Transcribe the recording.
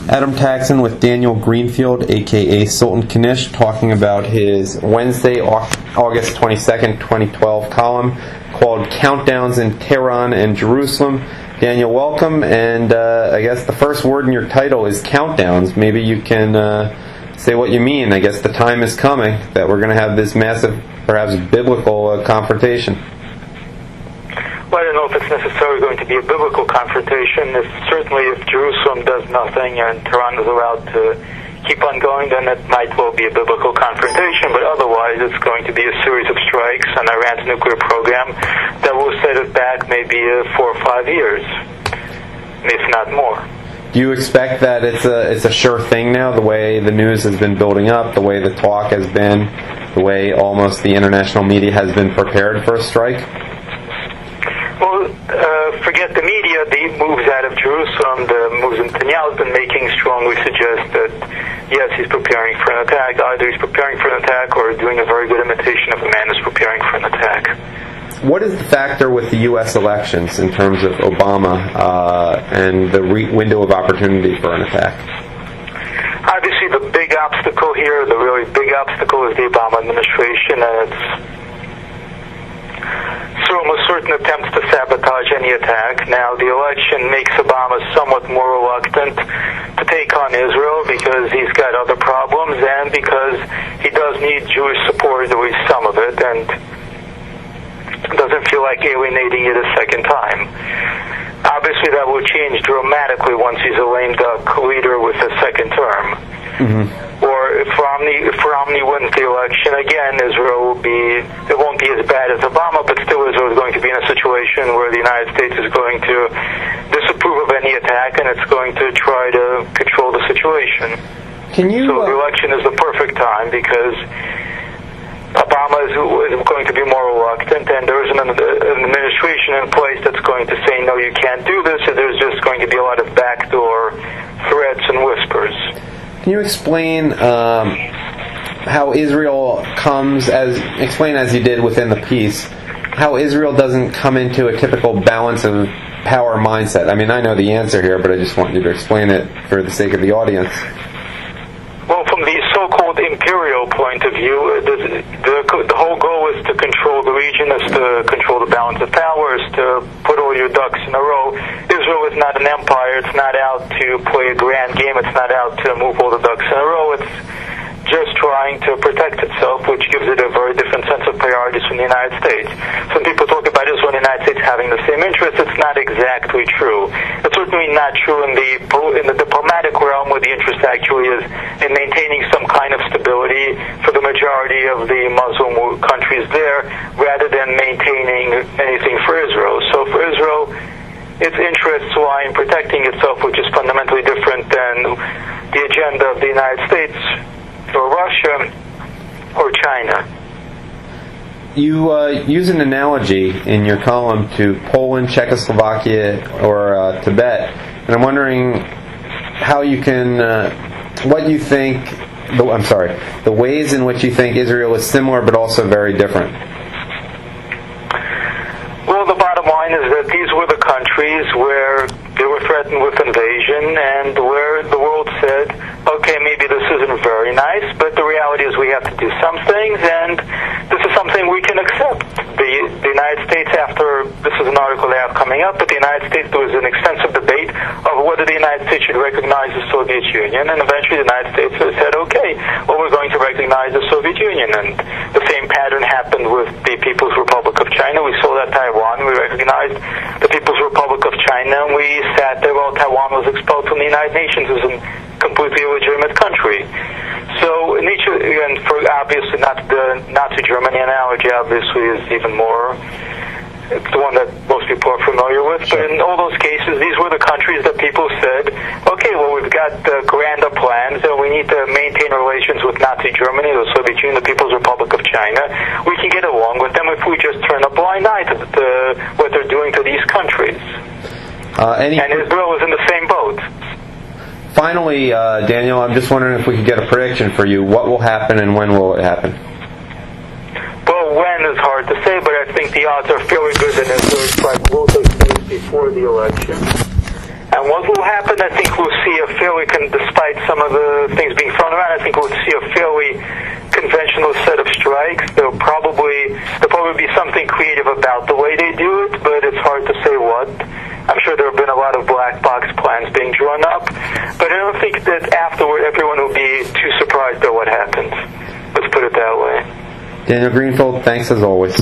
Adam Taxin with Daniel Greenfield, aka Sultan Kanish, talking about his Wednesday, August 22nd, 2012 column called Countdowns in Tehran and Jerusalem. Daniel, welcome, and I guess the first word in your title is countdowns. Maybe you can say what you mean. I guess the time is coming that we're going to have this massive, perhaps biblical confrontation. Well, I don't know if it's necessarily going to be a biblical confrontation. Certainly if Jerusalem does nothing and Tehran is allowed to keep on going, then it might well be a biblical confrontation, but otherwise it's going to be a series of strikes on Iran's nuclear program that will set it back maybe 4 or 5 years, if not more. Do you expect that it's a sure thing now, the way the news has been building up, the way the talk has been, the way almost the international media has been prepared for a strike? Well, forget the media. The moves out of Jerusalem, the moves Netanyahu has been making strongly suggest that, yes, he's preparing for an attack. Either he's preparing for an attack or doing a very good imitation of a man who's preparing for an attack. What is the factor with the U.S. elections in terms of Obama and the window of opportunity for an attack? Obviously, the big obstacle here, the really big obstacle, is the Obama administration, and it's almost certain attempts to sabotage any attack. Now, the election makes Obama somewhat more reluctant to take on Israel because he's got other problems and because he does need Jewish support, at least some of it, and doesn't feel like alienating it a second time. Obviously, that will change dramatically once he's a lame duck leader with a second term. Mm-hmm. Or if Romney wins the election, again, it won't be as bad as Obama, but still Israel is going to be in a situation where the United States is going to disapprove of any attack and it's going to try to control the situation. So the election is the perfect time because Obama is going to be more reluctant, and there isn't an administration in place that's going to say, no, you can't do this, and there's just going to be a lot of backdoor threats and whispers. Can you explain how Israel explain as you did within the piece, how Israel doesn't come into a typical balance of power mindset? I mean, I know the answer here, but I just want you to explain it for the sake of the audience. Well, from the so-called imperial point of view, the whole goal is to control the region, is to control the balance of power, is to put all your ducks in a row. Israel is not an empire. It's not out to play a grand game. It's not out to move all the ducks in a row. It's just trying to protect itself, which gives it a very different sense of priorities from the United States. Some people talk about Israel and the United States having the same interests. It's not exactly true. It's certainly not true in the diplomatic realm, where the interest actually is in maintaining some kind of stability for the majority of the Muslim countries there, rather than maintaining anything for Israel. So for Israel, its interests lie in protecting itself, which is fundamentally different than the agenda of the United States or Russia or China. You use an analogy in your column to Poland, Czechoslovakia, or Tibet, and I'm wondering how you can, the ways in which you think Israel is similar but also very different. Well, the bottom line is that these were the countries where they were threatened with invasion and where the world said, okay, maybe this isn't very nice, but the reality is we have to do some things, and this is something we can accept. The United States, this is an article they have coming up, but the United States, there was an extensive debate of whether the United States should recognize the Soviet Union, and eventually the United States said, okay, well, we're going to recognize the Soviet Union, and the same pattern happened with the People's Republic of China. We saw that Taiwan, we recognized the People's Republic of China, and we sat there while Taiwan was expelled from the United Nations as a completely illegitimate country. So, and for obviously not the Nazi Germany analogy, obviously is even more, it's the one that most people are familiar with. But in all those cases, these were the countries that people said, okay, well, we've got grander plans, and we need to maintain relations with Nazi Germany, the Soviet Union, the People's Republic of China. We can get along with them if we just turn a blind eye to what they're doing to these countries. And Israel is in the same boat. Finally, Daniel, I'm just wondering if we could get a prediction for you. What will happen and when will it happen? Well, when is hard to say, but I think the odds are fairly good that Israel strike will take place before the election. And what will happen, I think we'll see a fairly, despite some of the things being thrown around, I think we'll see a fairly conventional set of strikes. There'll probably be something creative about the way they do it, but it's hard to say what. I'm sure there have been a lot of black box plans being drawn up, but I don't think that afterward everyone will be too surprised at what happens. Let's put it that way. Daniel Greenfield, thanks as always.